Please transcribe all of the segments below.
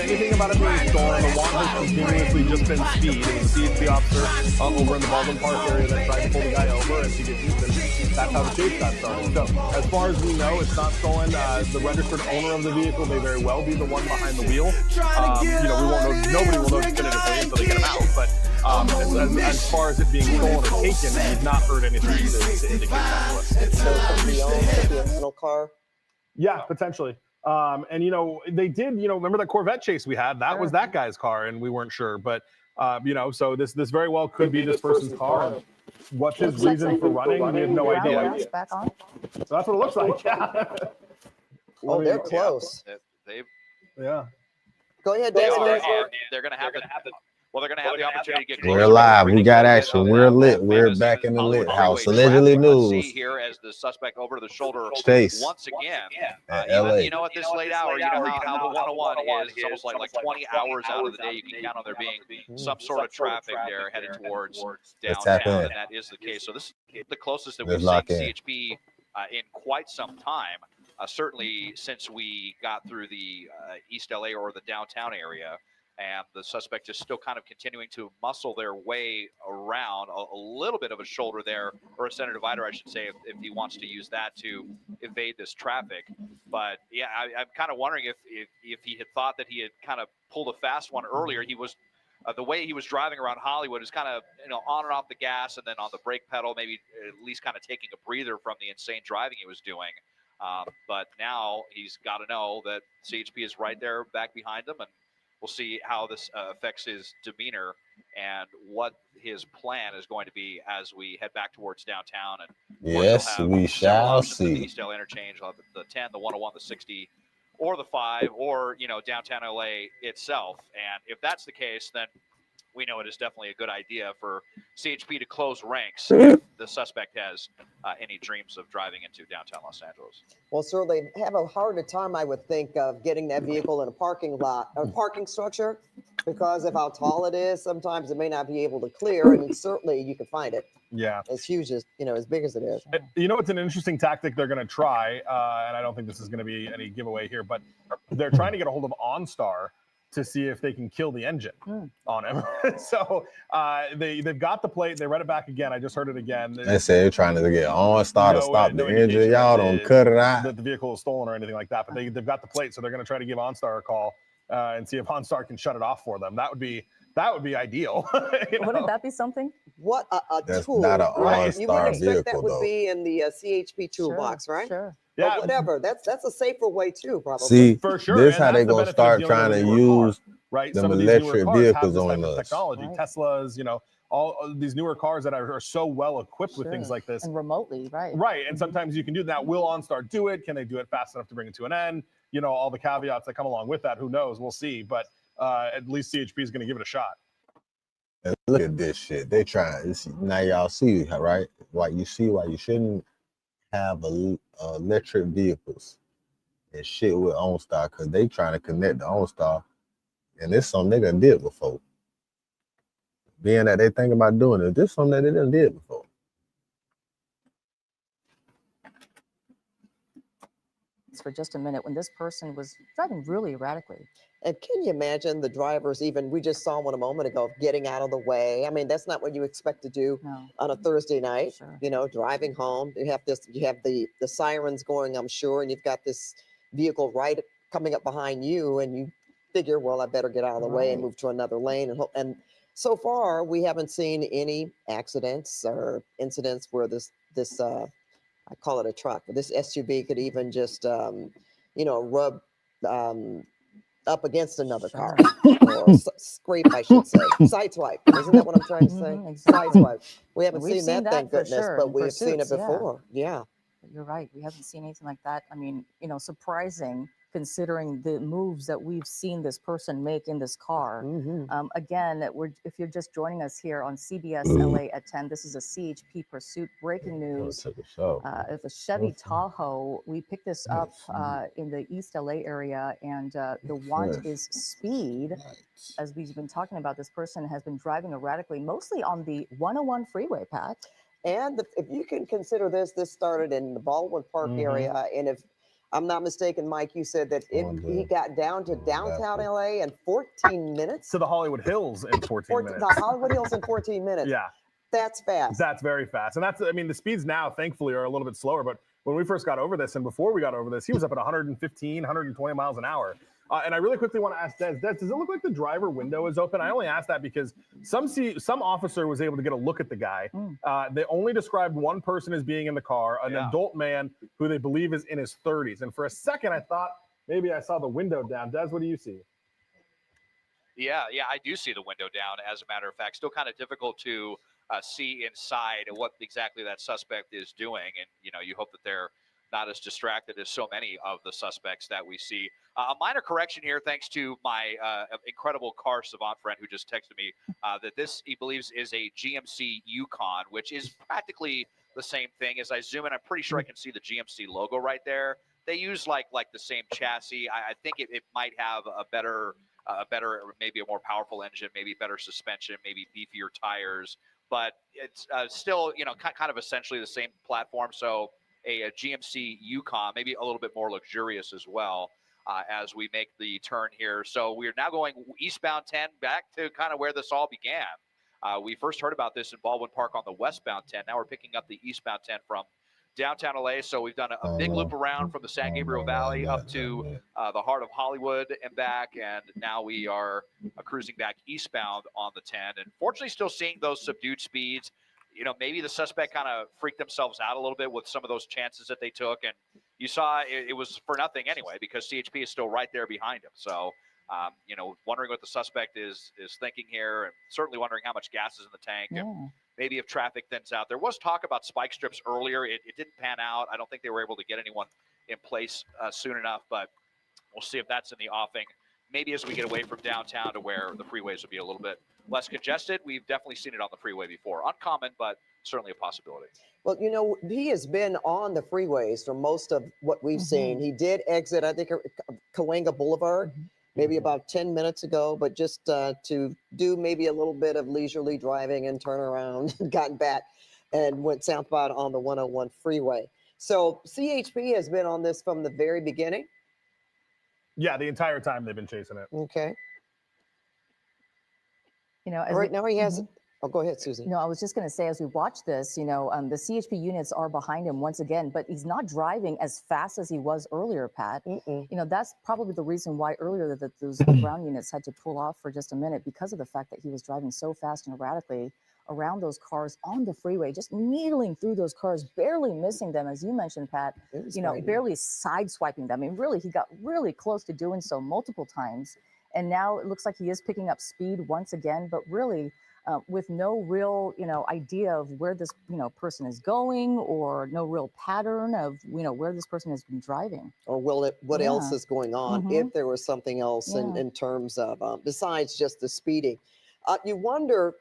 anything about it being stolen. The want has continuously just been speed. It was a CHP officer over in the Baldwin Park area that tried to pull the guy over and to get Houston. That's how the chase got started. So as far as we know, it's not stolen. The registered owner of the vehicle may very well be the one behind the wheel. We won't know. Nobody will know definitively until they get him out. But as far as it being stolen or taken, we've not heard anything to indicate that to us. So it could be a rental car? Yeah, potentially. And they did. Remember that Corvette chase we had? That was that guy's car, and we weren't sure. But so this very well could be this person's car. What's his reason for running? We have no idea. Back on. So that's what it looks like. Yeah. Oh, they're close. Yeah. Go ahead, They David. are, and they're going to have the opportunity to get closer. We're live. We got action. We're lit. We're back in the lit house. Allegedly news. Here as the suspect over to the shoulder Chase. once again. LA. You know, at this late hour, you know how the 101 is. It's almost like 20 hours out of the day. You can count on there being some sort of traffic there headed towards downtown, and that is the case. So this is the closest that we've seen CHP in quite some time. Certainly since we got through the East LA or the downtown area. And the suspect is still kind of continuing to muscle their way around a little bit of a shoulder there, or a center divider, I should say, if he wants to use that to evade this traffic. But yeah, I'm kind of wondering if he had thought that he had kind of pulled a fast one earlier. He was the way he was driving around Hollywood is kind of on and off the gas, and then on the brake pedal, maybe at least kind of taking a breather from the insane driving he was doing. But now he's got to know that CHP is right there back behind him, and we'll see how this affects his demeanor and what his plan is going to be as we head back towards downtown. And yes, we shall see. The East LA interchange, the 10, the 101, the 60, or the 5, or downtown LA itself. And if that's the case, then we know it is definitely a good idea for CHP to close ranks if the suspect has any dreams of driving into downtown Los Angeles. Well, certainly have a harder time, I would think, of getting that vehicle in a parking lot or parking structure, because of how tall it is. Sometimes it may not be able to clear, and certainly you can find it. Yeah. As huge as, as big as it is. It's an interesting tactic they're going to try, and I don't think this is going to be any giveaway here, but they're trying to get a hold of OnStar to see if they can kill the engine on him. So they've got the plate. They read it back again. I just heard it again. They say they're trying to get OnStar to stop the engine. Y'all don't cut it out. That the vehicle is stolen or anything like that. But they've got the plate, so they're going to try to give OnStar a call and see if OnStar can shut it off for them. That would be ideal. Wouldn't that be something? What a That's tool. not an Right? OnStar You would expect vehicle, that would though. be in the CHP toolbox, right? Sure. Yeah, but whatever. That's a safer way too, probably. See, for sure. this And how they that's the gonna benefit of start dealing trying with to a newer use car, right? them Some of these electric newer cars have vehicles this type on of us. technology. Right. Teslas, all these newer cars that are so well equipped with things like this. And remotely, right? Right, and sometimes you can do that. Will OnStar do it? Can they do it fast enough to bring it to an end? All the caveats that come along with that. Who knows? We'll see. But at least CHP is going to give it a shot. And look at this shit. They trying. Now y'all see, right? Why you shouldn't have electric vehicles and shit with OnStar, because they trying to connect to OnStar, and this something they done did before. Being that they think about doing it, this something that they done did before. For just a minute, when this person was driving really erratically. And can you imagine the drivers, even we just saw one a moment ago, getting out of the way? I mean, that's not what you expect to do on a Thursday night, driving home. You have the sirens going, I'm sure, and you've got this vehicle right coming up behind you, and you figure, well, I better get out of the way and move to another lane. And so far, we haven't seen any accidents or incidents where this I call it a truck, but this SUV could even just, rub up against another car, or scrape, I should say, sideswipe. Isn't that what I'm trying to say? Exactly. Sideswipe. We haven't seen that, thank goodness, but we've seen it before. Yeah. You're right. We haven't seen anything like that. I mean, surprising considering the moves that we've seen this person make in this car. Again, if you're just joining us here on CBS LA at 10, this is a CHP Pursuit breaking news. It's a Chevy Tahoe. We picked this up in the East LA area, and the want is speed. As we've been talking about, this person has been driving erratically, mostly on the 101 freeway, Pat. And if you can consider this started in the Baldwin Park area, and if I'm not mistaken, Mike, you said that he got down to downtown LA in 14 minutes? To the Hollywood Hills in 14 minutes. The Hollywood Hills in 14 minutes. Yeah. That's fast. That's very fast. And that's, I mean, the speeds now, thankfully, are a little bit slower. But when we first got over this and before we got over this, he was up at 115, 120 miles an hour. And I really quickly want to ask Des, does it look like the driver window is open? I only asked that because some officer was able to get a look at the guy. They only described one person as being in the car, an adult man who they believe is in his 30s. And for a second, I thought maybe I saw the window down. Des, what do you see? Yeah, I do see the window down, as a matter of fact. Still kind of difficult to see inside what exactly that suspect is doing. And, you hope that they're not as distracted as so many of the suspects that we see. A minor correction here, thanks to my incredible car savant friend who just texted me that this, he believes, is a GMC Yukon, which is practically the same thing. As I zoom in, I'm pretty sure I can see the GMC logo right there. They use like the same chassis. I think it might have a better, maybe a more powerful engine, maybe better suspension, maybe beefier tires, but it's still, kind of essentially the same platform. So a GMC Yukon, maybe a little bit more luxurious as well, as we make the turn here. So we're now going eastbound 10 back to kind of where this all began. We first heard about this in Baldwin Park on the westbound 10. Now we're picking up the eastbound 10 from downtown LA. So we've done a big loop around from the San Gabriel Valley up to the heart of Hollywood and back. And now we are cruising back eastbound on the 10. And fortunately still seeing those subdued speeds. Maybe the suspect kind of freaked themselves out a little bit with some of those chances that they took. And you saw it was for nothing anyway, because CHP is still right there behind him. So, wondering what the suspect is thinking here, and certainly wondering how much gas is in the tank. And maybe if traffic thins out. There was talk about spike strips earlier. It didn't pan out. I don't think they were able to get anyone in place soon enough, but we'll see if that's in the offing. Maybe as we get away from downtown to where the freeways will be a little bit less congested. We've definitely seen it on the freeway before. Uncommon, but certainly a possibility. Well, he has been on the freeways for most of what we've seen. He did exit, I think, Cahuenga Boulevard maybe about 10 minutes ago, but just to do maybe a little bit of leisurely driving and turn around, got back and went southbound on the 101 freeway. So CHP has been on this from the very beginning? Yeah, the entire time they've been chasing it. Okay. Right now he has. Oh, go ahead, Susie. No, I was just going to say, as we watch this, the CHP units are behind him once again, but he's not driving as fast as he was earlier, Pat. That's probably the reason why earlier that those ground units had to pull off for just a minute, because of the fact that he was driving so fast and erratically around those cars on the freeway, just needling through those cars, barely missing them, as you mentioned, Pat, barely sideswiping them. I mean, really, he got really close to doing so multiple times. And now it looks like he is picking up speed once again, but really with no real, idea of where this, person is going, or no real pattern of, where this person has been driving. Or what else is going on, if there was something else in terms of, besides just the speeding. You wonder,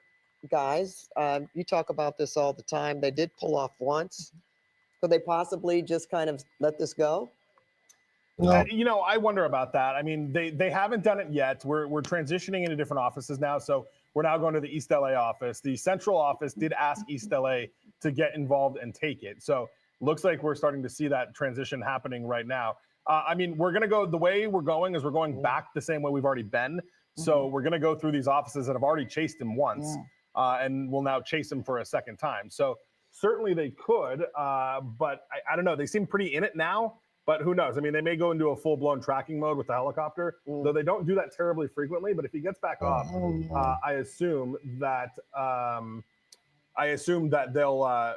guys, you talk about this all the time. They did pull off once. Could they possibly just kind of let this go? No. I wonder about that. I mean, they haven't done it yet. We're transitioning into different offices now. So we're now going to the East LA office. The central office did ask East LA to get involved and take it. So looks like we're starting to see that transition happening right now. I mean, we're going to go, the way we're going is we're going back the same way we've already been. So we're going to go through these offices that have already chased him once, and we'll now chase him for a second time. So certainly they could, but I don't know. They seem pretty in it now. But who knows? I mean, they may go into a full-blown tracking mode with the helicopter, though they don't do that terribly frequently. But if he gets back off, I assume that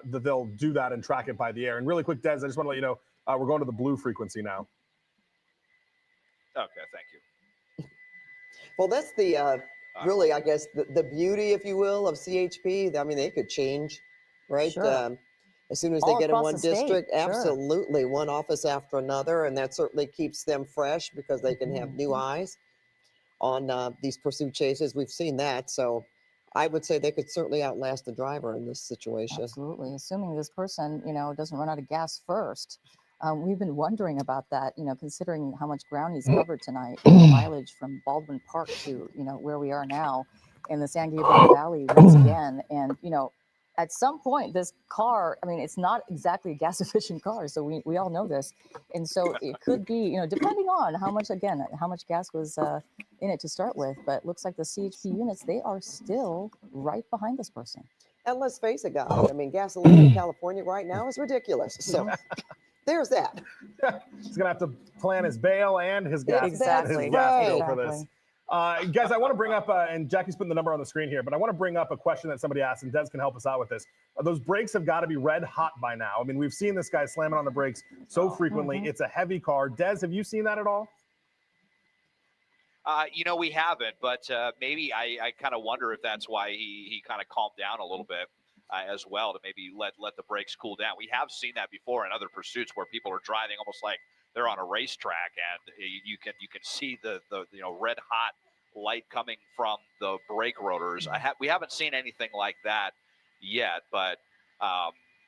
they'll do that and track it by the air. And really quick, Des, I just want to let you know we're going to the blue frequency now. Okay, thank you. Well, that's the really, I guess, the beauty, if you will, of CHP. I mean, they could change, right? Sure. As soon as they get in one district, absolutely, one office after another, and that certainly keeps them fresh because they can have new eyes on these pursuit chases. We've seen that, so I would say they could certainly outlast the driver in this situation. Absolutely, assuming this person, doesn't run out of gas first. We've been wondering about that, considering how much ground he's covered tonight, mileage from Baldwin Park to, where we are now in the San Gabriel Valley once again, and at some point, this car, I mean, it's not exactly a gas efficient car. So we all know this. And so it could be, you know, depending on how much gas was in it to start with. But it looks like the CHP units, they are still right behind this person. And let's face it, guys. I mean, gasoline in California right now is ridiculous. So there's that. He's gonna have to plan his bail and his gas, Exactly. his gas bill for this. Guys, I want to bring up, and Jackie's putting the number on the screen here, but I want to bring up a question that somebody asked, and Des can help us out with this. Those brakes have got to be red hot by now. I mean, we've seen this guy slamming on the brakes so frequently. It's a heavy car. Des, have you seen that at all? You know, we haven't, but maybe I kind of wonder if that's why he kind of calmed down a little bit as well, to maybe let the brakes cool down. We have seen that before in other pursuits where people are driving almost like they're on a racetrack, and you can see the you know, red hot light coming from the brake rotors. We haven't seen anything like that yet, but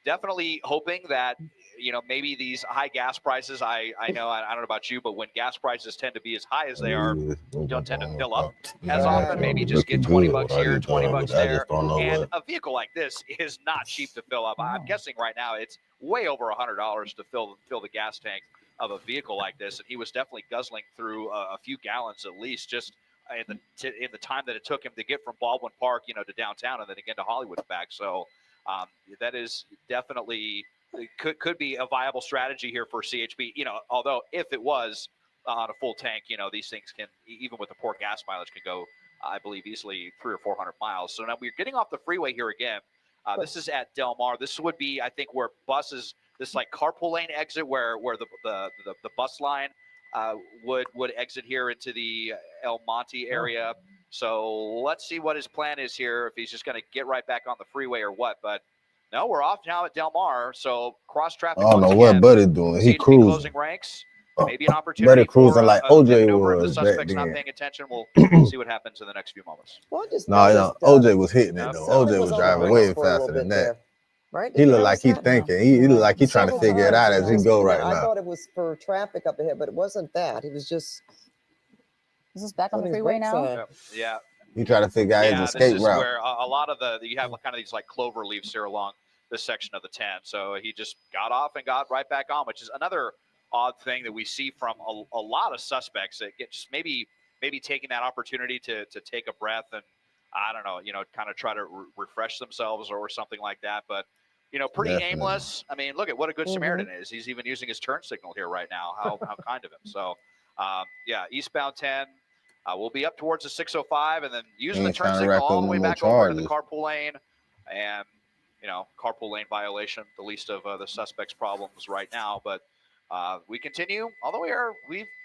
definitely hoping that, you know, maybe these high gas prices, I know, I don't know about you, but when gas prices tend to be as high as they are, you don't tend to fill up as often. Maybe just get 20 bucks here, 20 bucks there. And a vehicle like this is not cheap to fill up. I'm guessing right now it's way over $100 to fill the gas tank of a vehicle like this. And he was definitely guzzling through a few gallons at least, just in the time that it took him to get from Baldwin Park, you know, to downtown and then again to Hollywood and back. So that is definitely could be a viable strategy here for CHP. You know, although if it was on a full tank, you know, these things can, even with the poor gas mileage, can go, I believe, easily 300 or 400 miles. So now we're getting off the freeway here again. This is at Del Mar. This would be, I think, where buses, this like carpool lane exit where the bus line would exit here into the El Monte area. So let's see what his plan is here, if he's just going to get right back on the freeway or what. But no, we're off now at Del Mar. So cross traffic. I don't know what Buddy doing. He cruising. Closing ranks. Maybe an opportunity. Buddy cruising like OJ was. The suspect's not paying attention. We'll see what happens in the next few moments. Well, OJ was hitting it though. OJ was driving way faster than that. Right? He looked like he's thinking. He looked like he's trying to figure it out as he go right now. I thought it was for traffic up ahead, but it wasn't that. He was just. This is back on the freeway now. Yeah. He tried to figure out his escape route. Where a lot of you have kind of these like clover leaves here along this section of the 10. So he just got off and got right back on, which is another odd thing that we see from a lot of suspects that get just maybe taking that opportunity to take a breath and, I don't know, you know, kind of try to refresh themselves or something like that. But, you know, pretty aimless. I mean, look at what a good Samaritan is. He's even using his turn signal here right now. How kind of him. So, yeah, eastbound 10. We'll be up towards the 605 and then using the turn signal all the way back over to the carpool lane. And, you know, carpool lane violation, the least of the suspect's problems right now. But we continue, although we're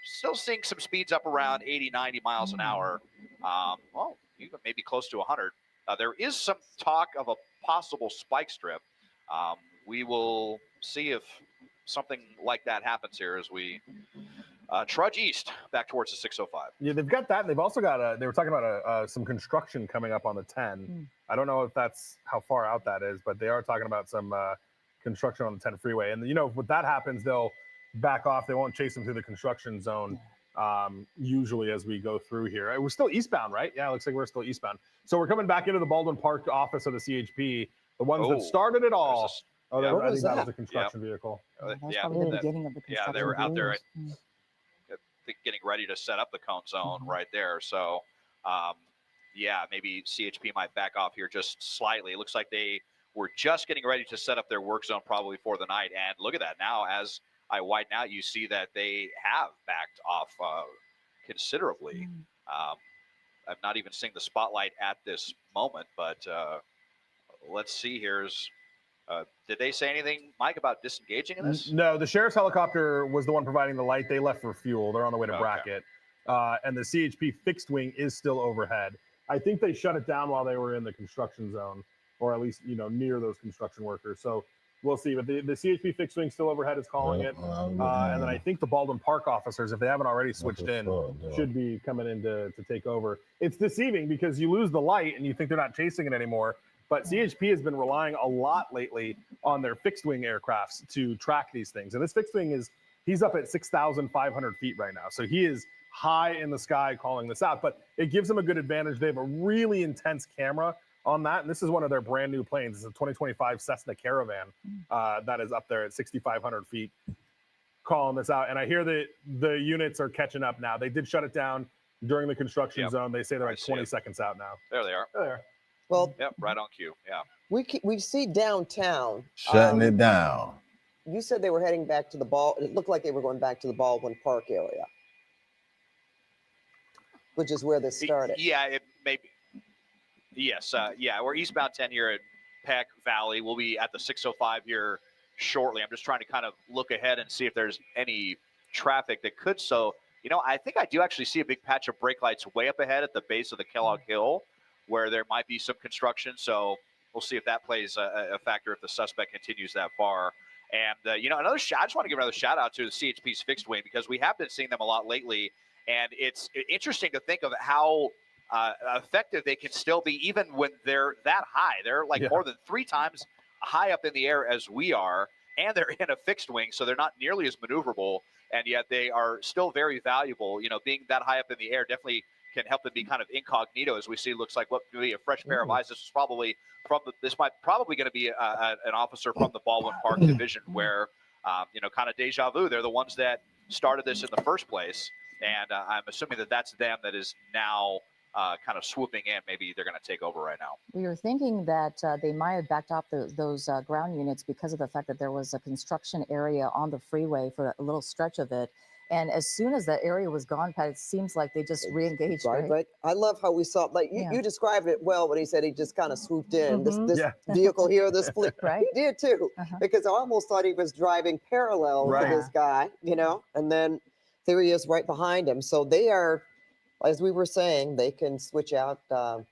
still seeing some speeds up around 80, 90 miles an hour. Well, even maybe close to 100. There is some talk of a possible spike strip. We will see if something like that happens here as we trudge east back towards the 605. Yeah, they've got that. They've also got they were talking about some construction coming up on the 10. I don't know if that's how far out that is, but they are talking about some construction on the 10 freeway. And, you know, when that happens, they'll back off. They won't chase them through the construction zone usually as we go through here. We're still eastbound, right? Yeah, it looks like we're still eastbound. So we're coming back into the Baldwin Park office of the CHP. The ones that started it all. I think that was a construction vehicle. That's probably the beginning of the construction. Yeah, they were out there getting ready to set up the cone zone right there. So, yeah, maybe CHP might back off here just slightly. It looks like they were just getting ready to set up their work zone probably for the night. And look at that. Now, as I widen out, you see that they have backed off considerably. I'm not even seeing the spotlight at this moment, but let's see. Did they say anything, Mike, about disengaging in this? No, the sheriff's helicopter was the one providing the light. They left for fuel. They're on the way to Brackett. And the CHP fixed wing is still overhead. I think they shut it down while they were in the construction zone, or at least, you know, near those construction workers. So we'll see. But the CHP fixed wing still overhead is calling it. And then I think the Baldwin Park officers, if they haven't already switched in, should be coming in to take over. It's deceiving because you lose the light and you think they're not chasing it anymore. But CHP has been relying a lot lately on their fixed wing aircrafts to track these things. And this fixed wing he's up at 6,500 feet right now. So he is high in the sky calling this out, but it gives them a good advantage. They have a really intense camera on that. And this is one of their brand new planes. It's a 2025 Cessna Caravan that is up there at 6,500 feet, calling this out. And I hear that the units are catching up now. They did shut it down during the construction zone. They say they're like 20 seconds out now. There they are. There. Well, Yep, right on cue. Yeah. we see downtown Shutting it down. You said they were heading back to the it looked like they were going back to the Baldwin Park area, which is where this started. Yeah, it maybe. Yes, yeah, we're eastbound 10 here at Peck Valley. We'll be at the 605 here shortly. I'm just trying to kind of look ahead and see if there's any traffic that could. So, you know, I think I do actually see a big patch of brake lights way up ahead at the base of the Kellogg Hill, where there might be some construction. So we'll see if that plays a factor if the suspect continues that far. And, you know, I just want to give another shout out to the CHP's fixed wing, because we have been seeing them a lot lately. And it's interesting to think of how effective they can still be even when they're that high. They're like more than 3 times high up in the air as we are, and they're in a fixed wing, so they're not nearly as maneuverable, and yet they are still very valuable. You know, being that high up in the air definitely can help them be kind of incognito, as we see. Looks like what could be a fresh pair of eyes. This is probably probably going to be an officer from the Baldwin Park division, where you know, kind of deja vu. They're the ones that started this in the first place, and I'm assuming that that's them that is now kind of swooping in. Maybe they're going to take over right now. We were thinking that they might have backed off those ground units because of the fact that there was a construction area on the freeway for a little stretch of it. And as soon as that area was gone, Pat, it seems like they just re-engaged. Right. I love how we saw, like you described it well when he said he just kind of swooped in. This vehicle here, this fleet. Right. He did too, because I almost thought he was driving parallel to this guy, you know, and then there he is right behind him. So they are, as we were saying, they can switch out the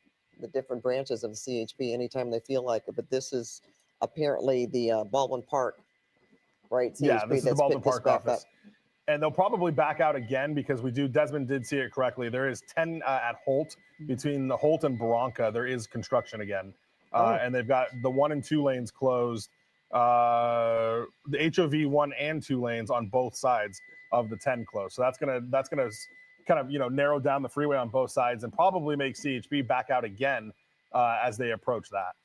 different branches of the CHP anytime they feel like it. But this is apparently the Baldwin Park, right? CHP, yeah, this is the Baldwin Park office. And they'll probably back out again, because Desmond did see it correctly. There is 10 at Holt. Between the Holt and Barranca, there is construction again. And they've got the 1 and 2 lanes closed. The HOV 1 and 2 lanes on both sides of the 10 closed. So that's gonna kind of, you know, narrow down the freeway on both sides and probably make CHP back out again as they approach that.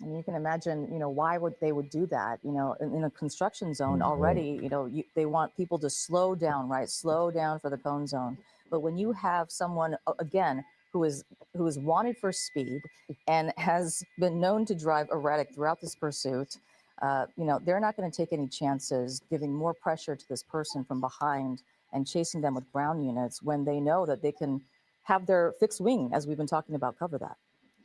And you can imagine, you know, why they would do that, you know, in a construction zone already, you know, they want people to slow down, right? Slow down for the cone zone. But when you have someone, again, who is wanted for speed and has been known to drive erratic throughout this pursuit, you know, they're not going to take any chances giving more pressure to this person from behind and chasing them with ground units when they know that they can have their fixed wing, as we've been talking about, cover that.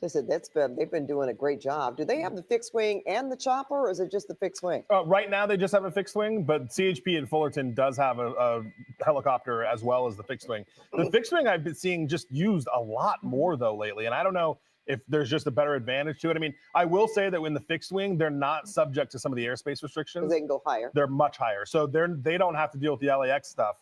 Listen, they've been doing a great job. Do they have the fixed wing and the chopper, or is it just the fixed wing? Right now, they just have a fixed wing, but CHP in Fullerton does have a helicopter as well as the fixed wing. The fixed wing I've been seeing just used a lot more, though, lately, and I don't know if there's just a better advantage to it. I mean, I will say that in the fixed wing, they're not subject to some of the airspace restrictions. They can go higher. They're much higher. So they don't have to deal with the LAX stuff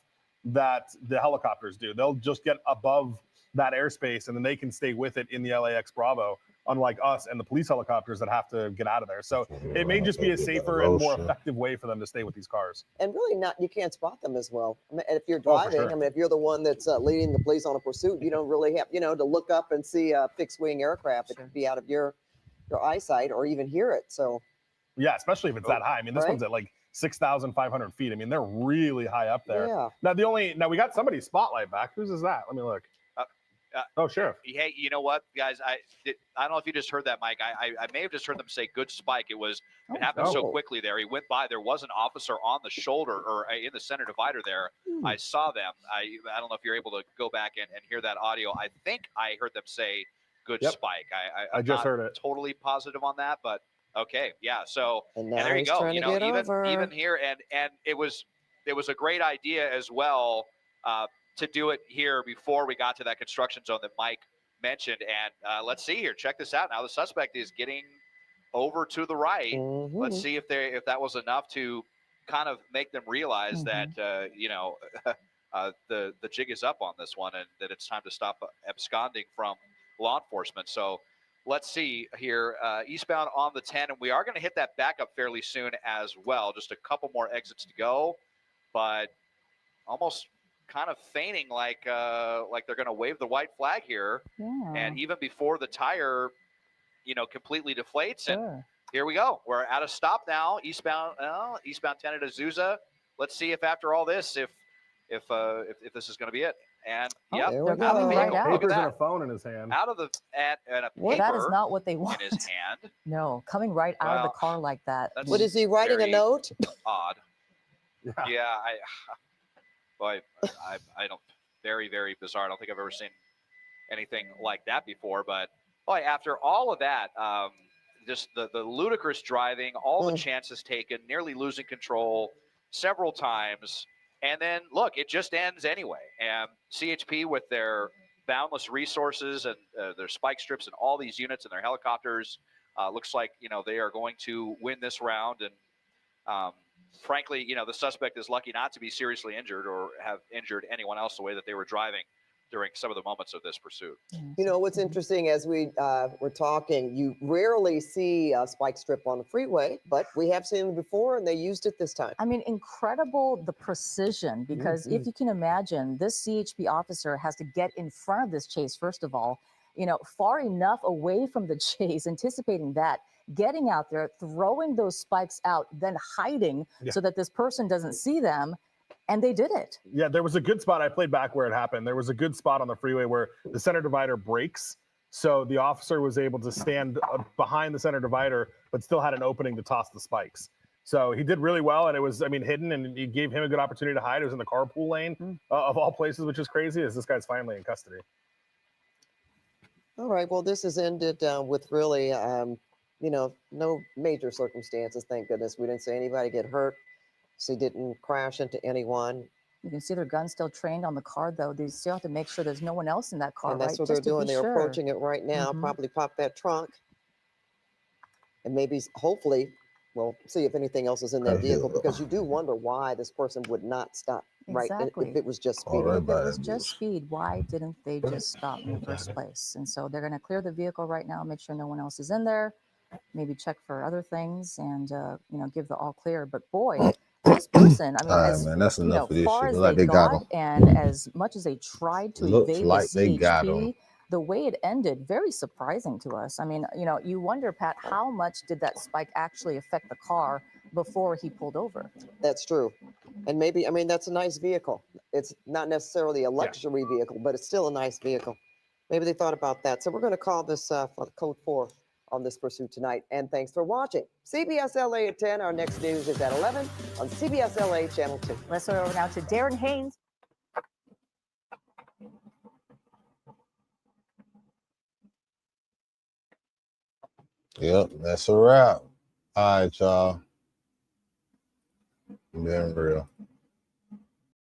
that the helicopters do. They'll just get above that airspace, and then they can stay with it in the LAX Bravo, unlike us and the police helicopters that have to get out of there. So it may just be a safer and more effective way for them to stay with these cars. And really you can't spot them as well. I mean, if you're driving, I mean, if you're the one that's leading the police on a pursuit, you don't really have, you know, to look up and see a fixed wing aircraft. It could be out of your eyesight or even hear it. So yeah, especially if it's that high. I mean, this one's at like 6,500 feet. I mean, they're really high up there. Yeah. Now we got somebody's spotlight back. Whose is that? Let me look. Oh, Sheriff. Hey, you know what, guys? I don't know if you just heard that, Mike. I may have just heard them say "good spike." It happened so quickly there. He went by. There was an officer on the shoulder or in the center divider there. I saw them. I don't know if you're able to go back and hear that audio. I think I heard them say "good spike." I'm just not heard it. Totally positive on that, but okay, yeah. So and there you go. You know, even here, and it was a great idea as well. To do it here before we got to that construction zone that Mike mentioned. And let's see here. Check this out. Now the suspect is getting over to the right. Let's see if that was enough to kind of make them realize that, you know, the jig is up on this one and that it's time to stop absconding from law enforcement. So let's see here. Eastbound on the 10. And we are going to hit that backup fairly soon as well. Just a couple more exits to go. But almost kind of feigning like they're going to wave the white flag here. And even before the tire completely deflates. And here we go. We're at a stop now. Eastbound 10 at Azusa. Let's see if after all this, if this is going to be it. And yeah, there we out of the go. vehicle. Look at Papers and a that. phone in his hand. Out of the and a paper That is not what they want. in his hand. No, coming right out of the Well, car like that. that's What is he writing a very note? Odd. Yeah. I don't. Very, very bizarre. I don't think I've ever seen anything like that before. But boy, after all of that, just the ludicrous driving, all the chances taken, nearly losing control several times. And then, look, it just ends anyway. And CHP, with their boundless resources and their spike strips and all these units and their helicopters, looks like, they are going to win this round. And frankly, the suspect is lucky not to be seriously injured or have injured anyone else the way that they were driving during some of the moments of this pursuit. What's interesting, as we were talking, you rarely see a spike strip on the freeway, but we have seen it before, and they used it this time. I mean, incredible the precision, because if you can imagine, this CHP officer has to get in front of this chase, first of all, far enough away from the chase, anticipating that, getting out there, throwing those spikes out, then hiding so that this person doesn't see them. And they did it. Yeah, there was a good spot. I played back where it happened. There was a good spot on the freeway where the center divider breaks. So the officer was able to stand behind the center divider, but still had an opening to toss the spikes. So he did really well. And it was, hidden, and he gave him a good opportunity to hide. It was in the carpool lane of all places, which is crazy, as this guy's finally in custody. All right. Well, this has ended with really, no major circumstances. Thank goodness. We didn't see anybody get hurt. So he didn't crash into anyone. You can see their gun still trained on the car, though. They still have to make sure there's no one else in that car, And that's right? what Just they're to doing. be They're sure. approaching it right now. Probably pop that trunk. And maybe, hopefully, we'll see if anything else is in that vehicle, because you do wonder why this person would not stop. Right. Exactly. If it was just speed. If it was just speed, why didn't they just stop in the first place? And so they're going to clear the vehicle right now, make sure no one else is in there, maybe check for other things, and give the all clear. But boy, this person, as that's enough of this far shit. as Like they got got, him. and as much as they tried to Looks evade like the they got him. CHP, the way it ended, very surprising to us. You wonder, Pat, how much did that spike actually affect the car before he pulled over? That's true. And maybe, that's a nice vehicle. It's not necessarily a luxury vehicle, but it's still a nice vehicle. Maybe they thought about that. So we're going to call this for code 4 on this pursuit tonight. And thanks for watching. CBS LA at 10. Our next news is at 11 on CBS LA Channel 2. Let's go over now to Darren Haynes. Yep, that's a wrap. All right, y'all. Being real.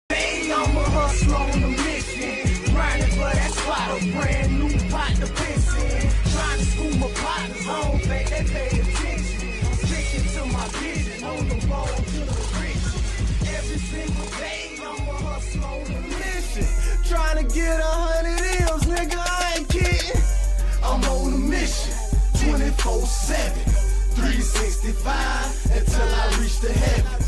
I'm a hustler on a mission, grinding for that spot, a brand new pot to piss in. Trying to school my partners home, they pay attention. Sticking to my vision, on the road to the riches. Every single day, I'm a hustler on a mission. Trying to get 100 M's, nigga, I ain't kidding. I'm on a mission, 24/7, 365, until I reach the heavens.